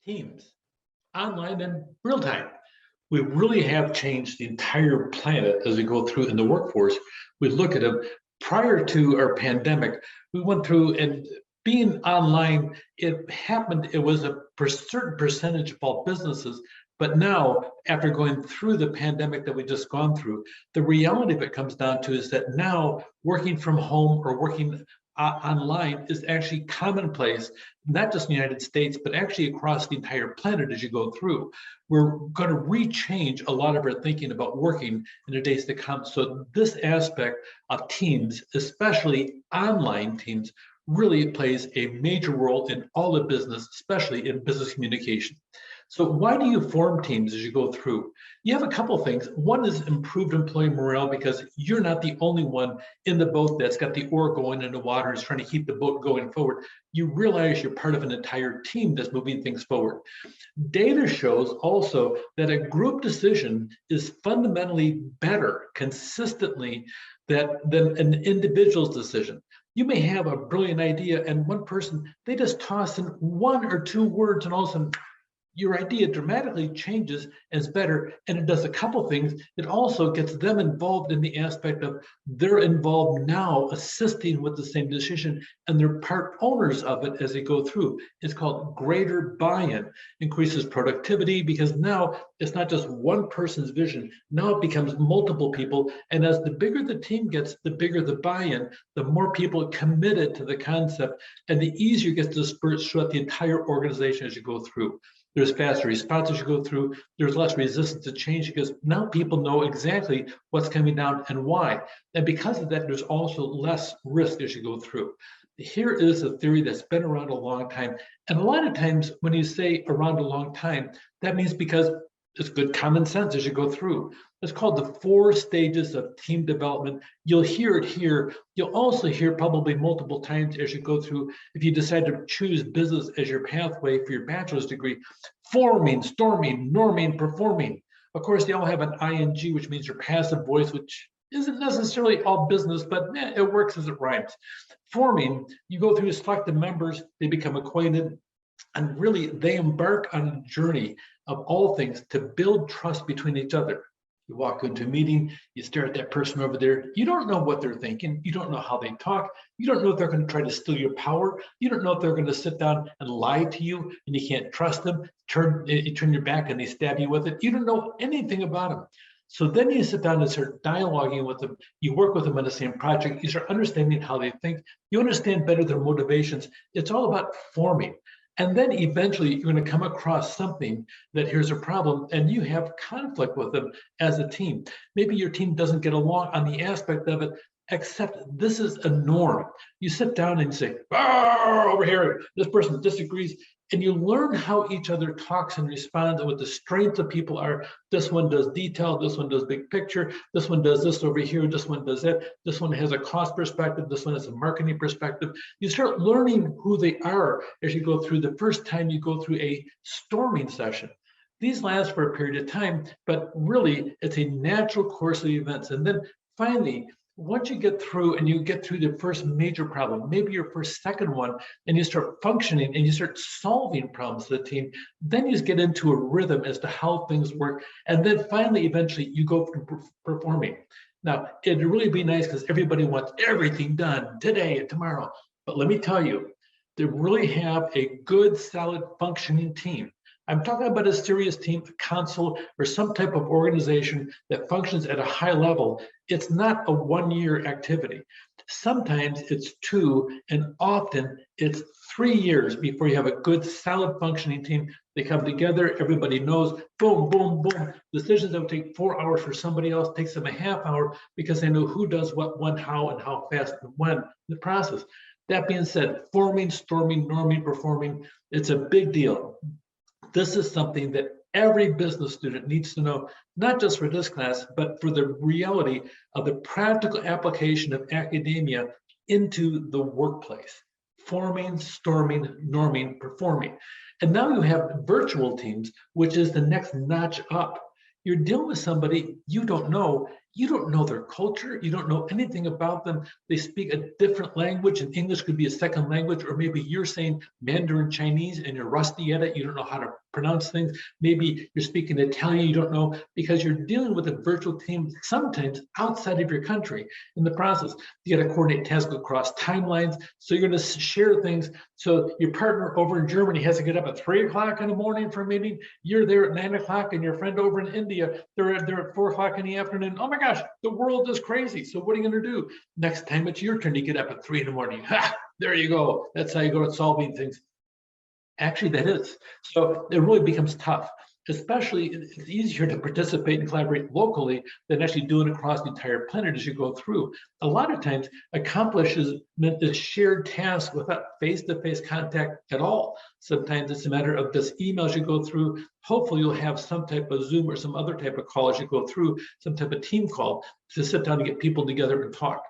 teams, online and real time. We really have changed the entire planet as we go through in the workforce. We look at them prior to our pandemic. We went through and being online, it happened, it was a certain percentage of all businesses. But now, after going through the pandemic that we just gone through, the reality of it comes down to is that now working from home or working online is actually commonplace, not just in the United States, but actually across the entire planet as you go through. We're going to rechange a lot of our thinking about working in the days to come. So this aspect of teams, especially online teams, really plays a major role in all of business, especially in business communication. So why do you form teams as you go through? You have a couple of things. One is improved employee morale because you're not the only one in the boat that's got the oar going in the water is trying to keep the boat going forward. You realize you're part of an entire team that's moving things forward. Data shows also that a group decision is fundamentally better consistently than an individual's decision. You may have a brilliant idea and one person, they just toss in one or two words and all of a sudden your idea dramatically changes and is better, and it does a couple things. It also gets them involved in the aspect of they're involved now assisting with the same decision, and they're part owners of it as they go through. It's called greater buy-in, increases productivity because now it's not just one person's vision. Now it becomes multiple people, and as the bigger the team gets, the bigger the buy-in, the more people committed to the concept, and the easier it gets to disperse throughout the entire organization as you go through. There's faster response as you go through. There's less resistance to change because now people know exactly what's coming down and why. And because of that, there's also less risk as you go through. Here is a theory that's been around a long time. And a lot of times when you say around a long time, that means because it's good common sense as you go through. It's called the 4 stages of team development. You'll hear it here. You'll also hear probably multiple times as you go through, if you decide to choose business as your pathway for your bachelor's degree, forming, storming, norming, performing. Of course, they all have an ing, which means your passive voice, which isn't necessarily all business, but it works as it rhymes. Forming, you go through, select the members, they become acquainted, and really they embark on a journey of all things to build trust between each other. You walk into a meeting, you stare at that person over there. You don't know what they're thinking. You don't know how they talk. You don't know if they're going to try to steal your power. You don't know if they're going to sit down and lie to you and you can't trust them. You turn your back and they stab you with it. You don't know anything about them. So then you sit down and start dialoguing with them. You work with them on the same project. You start understanding how they think. You understand better their motivations. It's all about forming. And then eventually you're going to come across something that here's a problem and you have conflict with them as a team. Maybe your team doesn't get along on the aspect of it, except this is a norm. You sit down and say, over here, this person disagrees. And you learn how each other talks and responds and what the strengths of people are. This one does detail, this one does big picture, this one does this over here, this one does that, this one has a cost perspective, this one has a marketing perspective. You start learning who they are as you go through the first time you go through a storming session. These last for a period of time, but really it's a natural course of events. And then finally, once you get through and you get through the first major problem, maybe your first second one, and you start functioning and you start solving problems for the team, then you just get into a rhythm as to how things work. And then finally, eventually you go from performing. Now, it'd really be nice because everybody wants everything done today and tomorrow. But let me tell you, to really have a good, solid, functioning team, I'm talking about a serious team, a council, or some type of organization that functions at a high level. It's not a one-year activity. Sometimes it's 2, and often it's 3 years before you have a good, solid, functioning team. They come together, everybody knows, boom, boom, boom. Decisions that would take 4 hours for somebody else takes them a half hour because they know who does what, when, how, and how fast and when in the process. That being said, forming, storming, norming, performing, it's a big deal. This is something that every business student needs to know, not just for this class, but for the reality of the practical application of academia into the workplace. Forming, storming, norming, performing. And now you have virtual teams, which is the next notch up. You're dealing with somebody you don't know, You don't know their culture. You don't know anything about them. They speak a different language, and English could be a second language, or maybe you're saying Mandarin Chinese and you're rusty at it. You don't know how to pronounce things. Maybe you're speaking Italian, you don't know, because you're dealing with a virtual team sometimes outside of your country. In the process, you got to coordinate tasks across timelines. So you're going to share things. So your partner over in Germany has to get up at 3 o'clock in the morning for a meeting. You're there at 9 o'clock, and your friend over in India, they're at 4 o'clock in the afternoon. Oh my gosh, the world is crazy. So what are you going to do? Next time it's your turn to get up at 3 in the morning. Ha, there you go. That's how you go to solving things. Actually, that is. So it really becomes tough, especially it's easier to participate and collaborate locally than actually doing it across the entire planet as you go through. A lot of times accomplishes the shared task without face-to-face contact at all. Sometimes it's a matter of just emails you go through. Hopefully you'll have some type of Zoom or some other type of call as you go through, some type of team call to sit down and get people together and talk.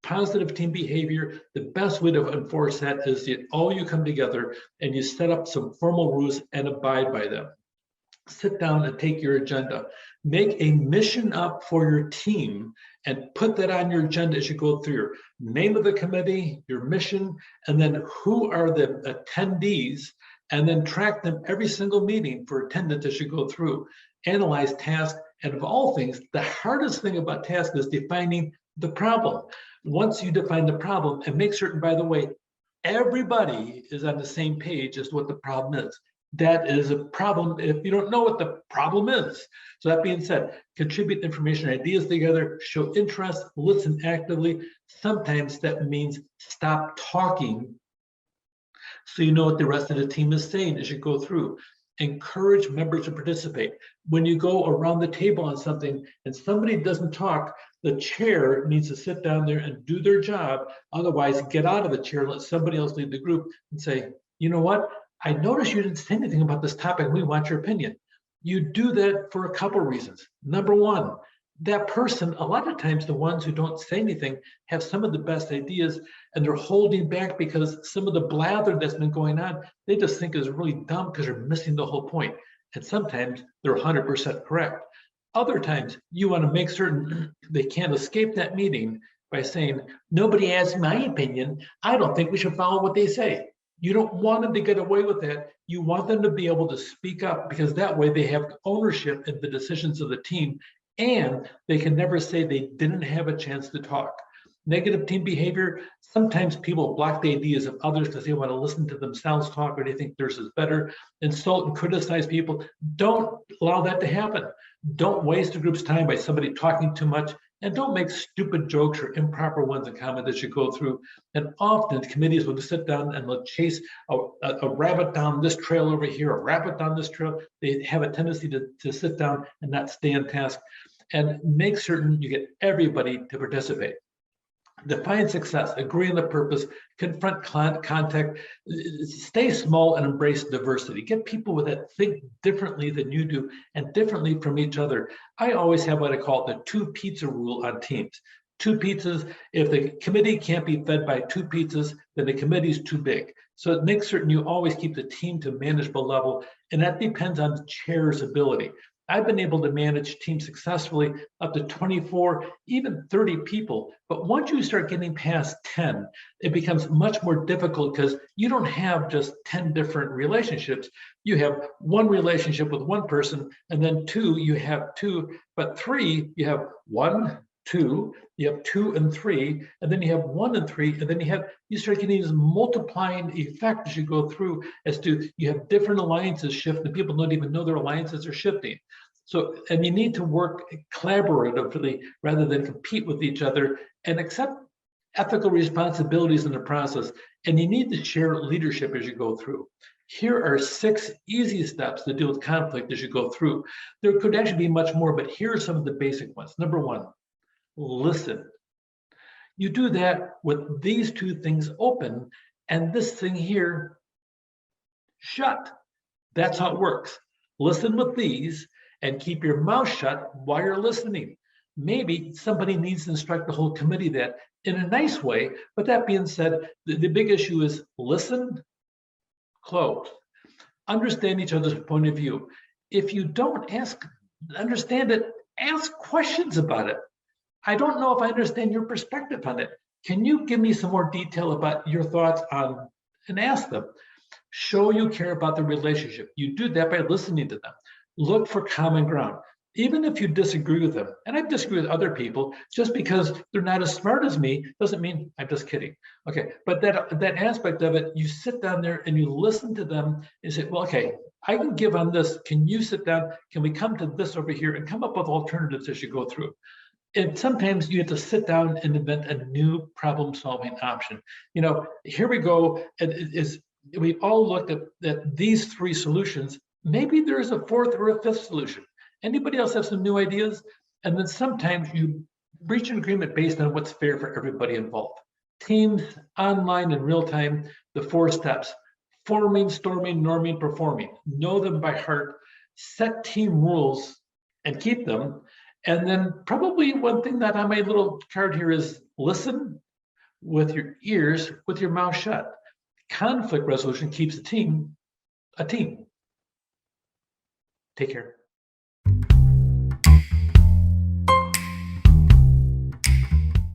Positive team behavior, the best way to enforce that is that all you come together and you set up some formal rules and abide by them. Sit down and take your agenda. Make a mission up for your team and put that on your agenda as you go through your name of the committee, your mission, and then who are the attendees, and then track them every single meeting for attendance as you go through. Analyze tasks, and of all things, the hardest thing about tasks is defining the problem. Once you define the problem and make certain, by the way, everybody is on the same page as what the problem is. That is a problem if you don't know what the problem is. So that being said, contribute information and ideas together, show interest, listen actively. Sometimes that means stop talking so you know what the rest of the team is saying as you go through. Encourage members to participate. When you go around the table on something and somebody doesn't talk, the chair needs to sit down there and do their job. Otherwise, get out of the chair, let somebody else lead the group and say, you know what? I noticed you didn't say anything about this topic. We want your opinion. You do that for a couple of reasons. Number one, that person, a lot of times the ones who don't say anything have some of the best ideas, and they're holding back because some of the blather that's been going on, they just think is really dumb because they're missing the whole point. And sometimes they're 100% correct. Other times you want to make certain they can't escape that meeting by saying, nobody asked my opinion. I don't think we should follow what they say. You don't want them to get away with that. You want them to be able to speak up, because that way they have ownership in the decisions of the team, and they can never say they didn't have a chance to talk. Negative team behavior, sometimes people block the ideas of others because they want to listen to themselves talk, or they think theirs is better. Insult and criticize people. Don't allow that to happen. Don't waste a group's time by somebody talking too much, and don't make stupid jokes or improper ones in comment as you go through. And often committees will just sit down and they'll chase a rabbit down this trail over here, a rabbit down this trail. They have a tendency to sit down and not stay on task. And make certain you get everybody to participate. Define success, agree on the purpose, confront contact, stay small and embrace diversity. Get people with that think differently than you do and differently from each other. I always have what I call the 2 pizza rule on teams. 2 pizzas, if the committee can't be fed by 2 pizzas, then the committee is too big. So it makes certain you always keep the team to a manageable level, and that depends on the chair's ability. I've been able to manage teams successfully up to 24, even 30 people. But once you start getting past 10, it becomes much more difficult because you don't have just 10 different relationships. You have one relationship with one person, and then 2, you have 2, but 3, you have 1, 2, you have 2 and 3, and then you have 1 and 3, and then you start getting this multiplying effect as you go through, as to you have different alliances shift, and people don't even know their alliances are shifting. So, and you need to work collaboratively rather than compete with each other, and accept ethical responsibilities in the process. And you need to share leadership as you go through. Here are 6 easy steps to deal with conflict as you go through. There could actually be much more, but here are some of the basic ones. Number 1, listen. You do that with these 2 things open and this thing here shut. That's how it works. Listen with these and keep your mouth shut while you're listening. Maybe somebody needs to instruct the whole committee that in a nice way, but that being said, the big issue is listen, close. Understand each other's point of view. If you don't understand it, ask questions about it. I don't know if I understand your perspective on it. Can you give me some more detail about your thoughts on, and ask them. Show you care about the relationship. You do that by listening to them. Look for common ground. Even if you disagree with them, and I disagree with other people, just because they're not as smart as me doesn't mean I'm just kidding. Okay, but that aspect of it, you sit down there and you listen to them and say, well, okay, I can give on this. Can you sit down? Can we come to this over here and come up with alternatives as you go through? And sometimes you have to sit down and invent a new problem-solving option. Here we go. We all looked at these three solutions. Maybe there's a fourth or a fifth solution. Anybody else have some new ideas? And then sometimes you reach an agreement based on what's fair for everybody involved. Teams, online and real time, the 4 steps: forming, storming, norming, performing. Know them by heart, set team rules and keep them. And then probably one thing that on my little card here is listen with your ears, with your mouth shut. Conflict resolution keeps a team a team. Take care.